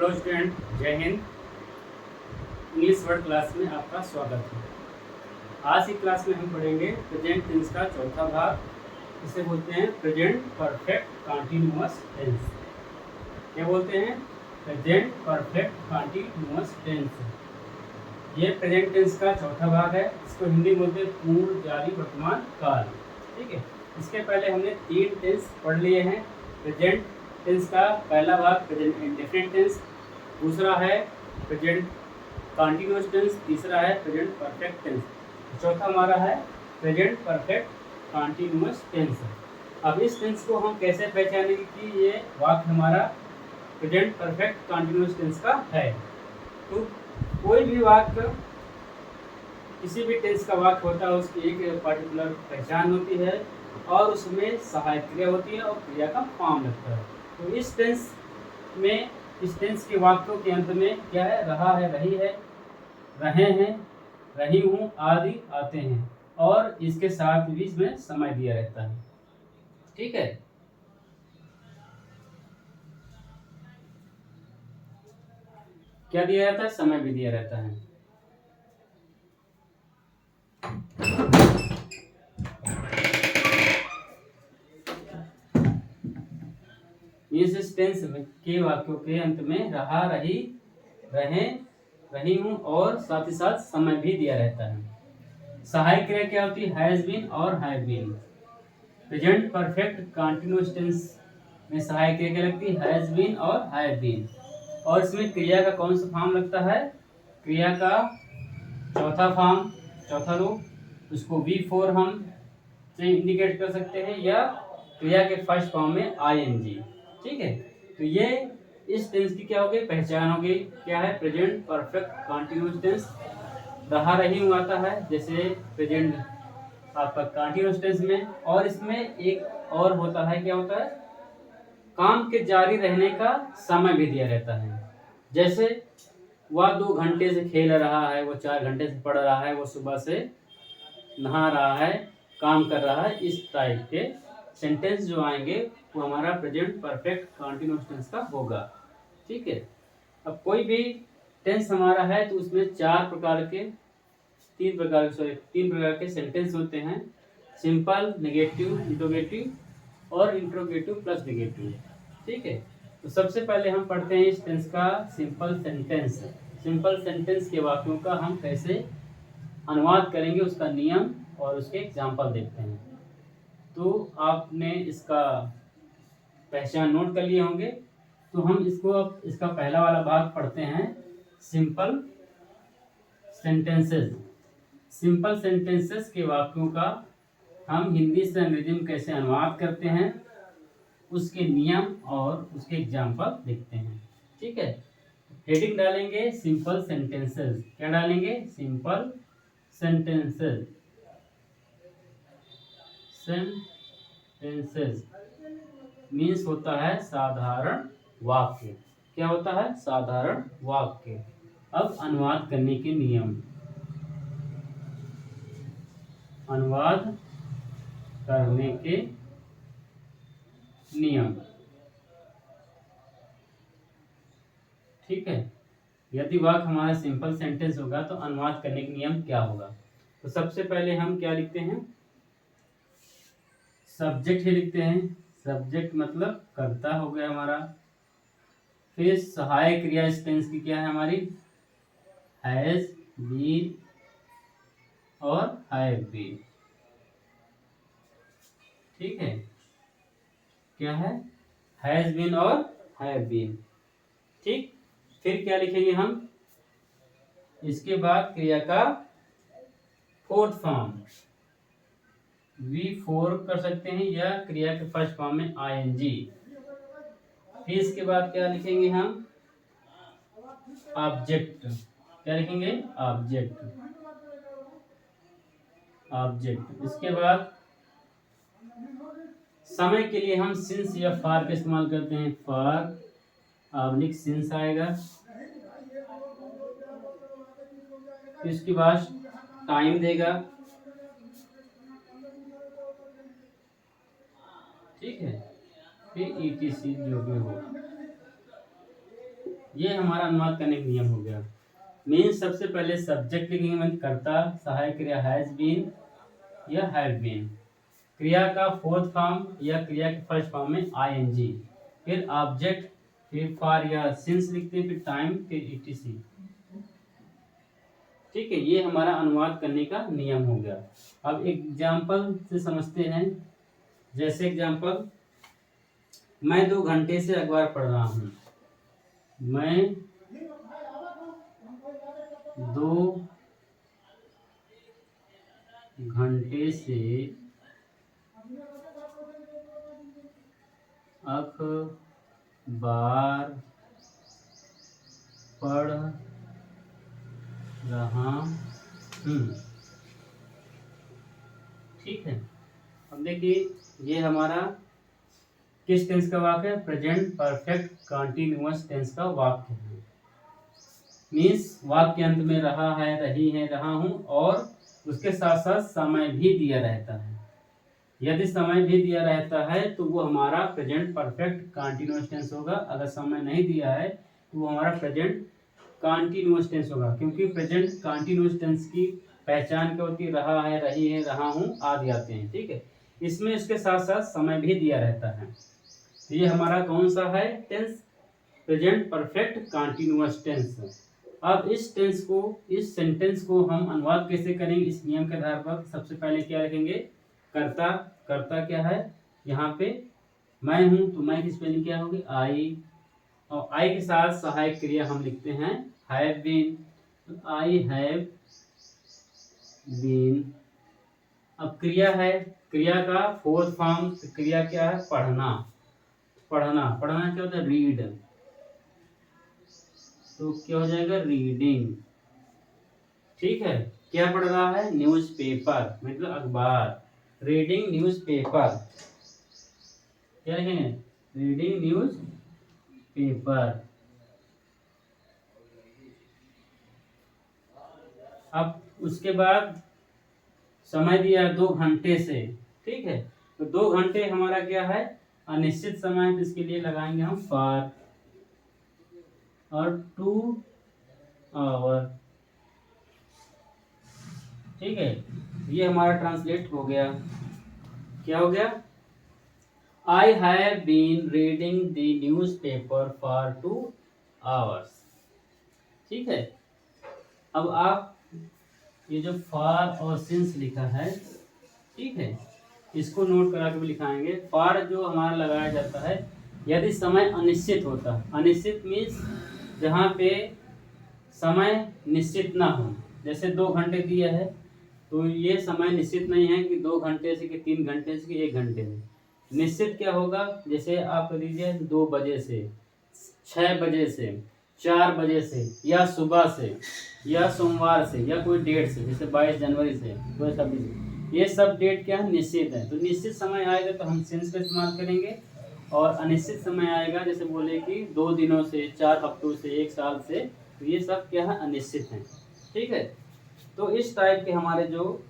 Hello student, जय Hind. English word class में आपका स्वागत है। आज की क्लास में हम पढ़ेंगे प्रेजेंट टेंस का चौथा भाग। इसे बोलते हैं प्रेजेंट परफेक्ट कंटीन्यूअस टेंस। क्या बोलते हैं? Present perfect continuous tense. ये प्रेजेंट टेंस का चौथा भाग है। इसको हिंदी में बोलते हैं पूर्ण जारी वर्तमान काल। ठीक है। इसके पहले हमने 3 टेंस पढ़ लिए हैं। प्रेजेंट टेंस का पहला भाग प्रेजेंट इंडेफिनिट टेंस, दूसरा है प्रेजेंट कंटीन्यूअस टेंस, तीसरा है प्रेजेंट परफेक्ट टेंस, चौथा हमारा है प्रेजेंट परफेक्ट कंटीन्यूअस टेंस। अब इस टेंस को हम कैसे पहचानेंगे कि ये वाक्य हमारा प्रेजेंट परफेक्ट कंटीन्यूअस टेंस का है? तो कोई भी वाक्य, किसी भी टेंस का वाक्य होता है, उसकी एक पर्टिकुलर पहचान होती है और उसमें सहायक क्रिया होती है और क्रिया का फॉर्म लगता है। तो इस टेंस में, इस टेंस के वाक्यों के अंत में क्या है? रहा है, रही है, रहे हैं, रही हूँ आदि आते हैं और इसके साथ बीच में समय दिया रहता है। ठीक है। क्या दिया रहता है? समय भी दिया रहता है। इस टेंस के वाक्यों के अंत में रहा, रही, रहे, रही हूँ और साथ ही साथ समय भी दिया रहता है। सहायक क्रिया क्या होती है? हैज बीन और have been. Present perfect continuous tense में सहायक क्रिया क्या लगती है? हैज बीन और हैव बीन। और इसमें क्रिया का कौन सा फॉर्म लगता है? क्रिया का चौथा फॉर्म, चौथा रूप, उसको V4 हम से इंडिकेट कर सकते हैं या क्रिया के फर्स्ट फॉर्म में ING। ठीक है। तो ये इस टेंस की क्या होगी? पहचान होगी। क्या है? Present perfect continuous tense. रहा, रही हूँ आता है जैसे प्रेजेंट आपका कंटीन्यूअस टेंस में। और इसमें एक और होता है, क्या होता है? काम के जारी रहने का समय भी दिया रहता है। जैसे वह 2 घंटे से खेल रहा है, वो 4 घंटे से पढ़ रहा है, वो सुबह से नहा रहा है, काम कर रहा है। इस टाइप के सेंटेंस जो आएंगे वो हमारा प्रेजेंट परफेक्ट कंटीन्यूअस टेंस का होगा। ठीक है। अब कोई भी टेंस हमारा है तो उसमें तीन प्रकार के सेंटेंस होते हैं। सिंपल, नेगेटिव, इंट्रोगेटिव और इंट्रोगेटिव प्लस नेगेटिव। ठीक है। तो सबसे पहले हम पढ़ते हैं इस टेंस का सिंपल सेंटेंस। सिंपल सेंटेंस के वाक्यों का हम कैसे अनुवाद करेंगे, उसका नियम और उसके एग्जाम्पल देखते हैं। तो आपने इसका पहचान नोट कर लिए होंगे। तो हम इसको अब इसका पहला वाला भाग पढ़ते हैं, सिंपल सेंटेंसेस। सिंपल सेंटेंसेस के वाक्यों का हम हिंदी से अंग्रेजी में कैसे अनुवाद करते हैं, उसके नियम और उसके एग्जाम्पल देखते हैं। ठीक है। हेडिंग डालेंगे सिंपल सेंटेंसेस। क्या डालेंगे? Simple sentences. सेंटेंसेस मीन्स होता है साधारण वाक्य। क्या होता है? साधारण वाक्य। अब अनुवाद करने के नियम। अनुवाद करने के नियम। ठीक है। यदि वाक्य हमारा सिंपल सेंटेंस होगा तो अनुवाद करने के नियम क्या होगा? तो सबसे पहले हम क्या लिखते हैं? सब्जेक्ट ही लिखते हैं। सब्जेक्ट मतलब कर्ता हो गया हमारा। फिर सहायक क्रिया इस टेंस की क्या है हमारी? हैज बीन और हैव बीन। ठीक है। क्या है? हैज बीन और हैव बीन। ठीक। फिर क्या लिखेंगे हम? इसके बाद क्रिया का फोर्थ फॉर्म V4 कर सकते हैं या क्रिया के फर्स्ट फॉर्म में ING। फिर इसके बाद क्या लिखेंगे हम? ऑब्जेक्ट। क्या लिखेंगे? ऑब्जेक्ट। ऑब्जेक्ट। इसके बाद समय के लिए हम सिंस या फॉर का इस्तेमाल करते हैं। फॉर ऑब्लिक सिंस आएगा। फिर इसके बाद टाइम देगा। ठीक है। फिर ETC जो भी हो। ये हमारा अनुवाद करने का नियम हो गया। मीन्स सबसे पहले सब्जेक्ट लिखेंगे, मतलब कर्ता, सहायक क्रिया हैज बीन या हैव बीन, क्रिया का फोर्थ फॉर्म या क्रिया के फर्स्ट फॉर्म में आईएनजी, फिर ऑब्जेक्ट, फिर फॉर या सिंस लिखते हैं, फिर टाइम, फिर ईटीसी। ठीक है, ये हमारा अनुवाद करने का नियम हो गया। अब एग्जाम्पल से समझते हैं। जैसे एग्जाम्पल, मैं 2 घंटे से अखबार पढ़ रहा हूँ। मैं 2 घंटे से अखबार पढ़ रहा हूँ। ठीक है, अब देखिए ये हमारा किस टेंस का वाक्य है? प्रेजेंट परफेक्ट कंटीन्यूअस टेंस का वाक्य है। मीन्स वाक्य अंत में रहा है, रही है, रहा हूँ, और उसके साथ साथ समय भी दिया रहता है। यदि समय भी दिया रहता है तो वो हमारा प्रेजेंट परफेक्ट कंटीन्यूअस टेंस होगा। अगर समय नहीं दिया है तो वो हमारा प्रेजेंट कंटीन्यूअस टेंस होगा, क्योंकि प्रेजेंट कंटीन्यूअस टेंस की पहचान क्या होती है? रहा है, रही है, रहा हूँ आदि आते हैं। ठीक है, इसमें इसके साथ साथ समय भी दिया रहता है। तो ये हमारा कौन सा है tense? Present perfect continuous tense. अब इस टेंस को, इस सेंटेंस को हम अनुवाद कैसे करेंगे? इस नियम के आधार पर सबसे पहले क्या लिखेंगे? कर्ता। कर्ता क्या है? यहाँ पे मैं हूँ तो मैं की स्पेलिंग क्या होगी? आई, और आई के साथ सहायक क्रिया हम लिखते हैं have been. I have been. अब क्रिया है, क्रिया का फोर्थ फॉर्म, क्रिया क्या है? पढ़ना। पढ़ना, पढ़ना क्या होता है? रीड। तो क्या हो जाएगा? रीडिंग। ठीक है, क्या पढ़ रहा है? न्यूज़पेपर, मतलब अखबार। Reading newspaper. क्या लिखेंगे? Reading news paper. अब उसके बाद समय दिया 2 घंटे से। ठीक है, तो 2 घंटे हमारा क्या है? अनिश्चित समय, तो इसके लिए लगाएंगे हम फॉर, और 2 आवर। ठीक है, ये हमारा ट्रांसलेट हो गया। क्या हो गया? I have been reading the newspaper for 2 hours. ठीक है, अब आप ये जो फॉर और सिंस लिखा है, ठीक है, इसको नोट करा के भी लिखाएंगे। फॉर जो हमारा लगाया जाता है यदि समय अनिश्चित होता है। अनिश्चित मीन्स जहाँ पे समय निश्चित ना हो। जैसे 2 घंटे दिया है तो ये समय निश्चित नहीं है कि 2 घंटे से, कि 3 घंटे से, कि 1 घंटे में। निश्चित क्या होगा? जैसे आप कह दीजिए 2 बजे से, 6 बजे से, 4 बजे से, या सुबह से, या सोमवार से, या कोई डेट से, जैसे 22 जनवरी से, कोई 26, ये सब डेट क्या है? निश्चित है। तो निश्चित समय आएगा तो हम सिंस का इस्तेमाल करेंगे, और अनिश्चित समय आएगा जैसे बोले कि 2 दिनों से, 4 हफ्तों से, 1 साल से, तो ये सब क्या है? अनिश्चित है। ठीक है, तो इस टाइप के हमारे जो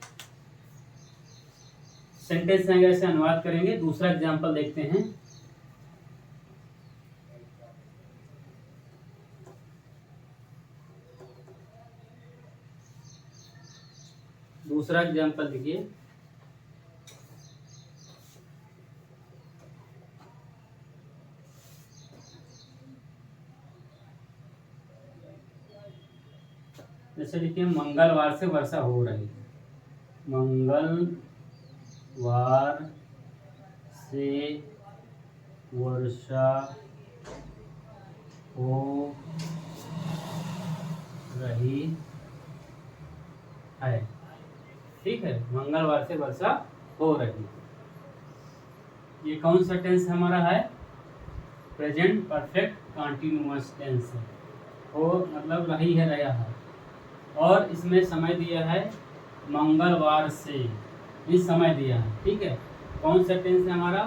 सेंटेंस हैं ऐसे अनुवाद करेंगे। दूसरा एग्जांपल देखते हैं। दूसरा एग्जांपल देखिए। जैसे देखिए, मंगलवार से वर्षा हो रही है। मंगलवार से वर्षा हो रही है। ठीक है, मंगलवार से वर्षा हो रही। ये कौन सा टेंस हमारा है? प्रेजेंट परफेक्ट कंटीन्यूअस टेंस है। हो मतलब रही है, रहा है, और इसमें समय दिया है मंगलवार से, इस समय दिया है। ठीक है, कौन सा टेंस है हमारा?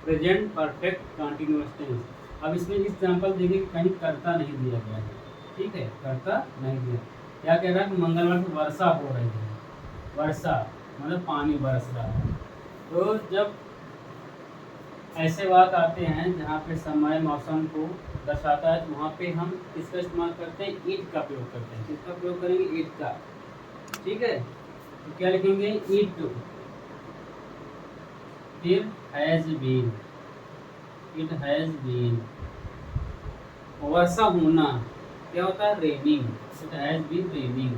Present perfect continuous tense. अब इसमें एग्जांपल देखिए, कहीं कर्ता नहीं दिया गया है। ठीक है, कर्ता नहीं दिया। क्या कह रहा है कि मंगलवार को वर्षा हो रही है। वर्षा मतलब पानी बरस रहा है। तो जब ऐसे बात आते हैं जहाँ पे समय मौसम को दर्शाता है तो वहाँ पे हम किसका इस्तेमाल करते हैं, इट का प्रयोग करते हैं। किसका प्रयोग करेंगे, इट का। ठीक है, तो क्या लिखेंगे, इट, फिर has been, it has been. वर्षा होना क्या होता है, raining, it has been raining.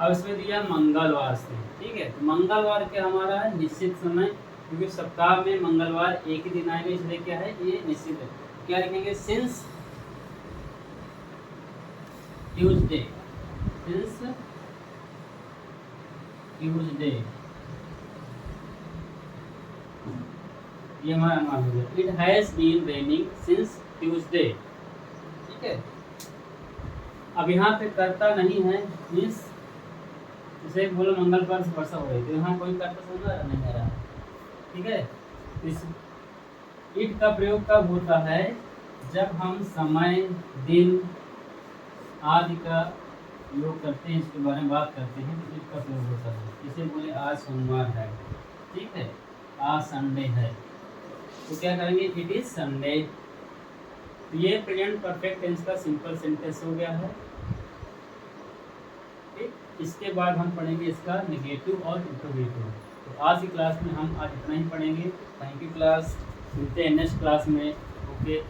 अब इसमें दिया मंगलवार से। ठीक है, तो मंगलवार क्या हमारा है, निश्चित समय, क्योंकि सप्ताह में मंगलवार एक ही दिन आएगा, इसलिए क्या है, ये निश्चित है। क्या लिखेंगे, सिंस ट्यूसडे, सिंस ट्यूसडे, ये हमारा अनुमान हो गया। It has been raining since Tuesday. ठीक है, अब यहाँ पे कर्ता नहीं है, मीन्स जैसे बोलो मंगलवार से वर्षा हो रही, तो यहाँ कोई कर्ता समझ नहीं आ रहा है। ठीक है, इस इट का प्रयोग कब होता है, जब हम समय, दिन आदि का योग करते हैं, इसके बारे में बात करते हैं, तो इट का प्रयोग होता है। जैसे बोले आज सोमवार है, ठीक है, आज संडे है, तो क्या करेंगे, इट इज संडे। तो ये प्रेजेंट परफेक्ट टेंस का सिंपल सेंटेंस हो गया है। ठीक, इसके बाद हम पढ़ेंगे इसका नेगेटिव और इंट्रोगेटिव। तो आज की क्लास में हम आज इतना ही पढ़ेंगे। थैंक यू क्लास, मिलते हैं नेक्स्ट क्लास में। ओके।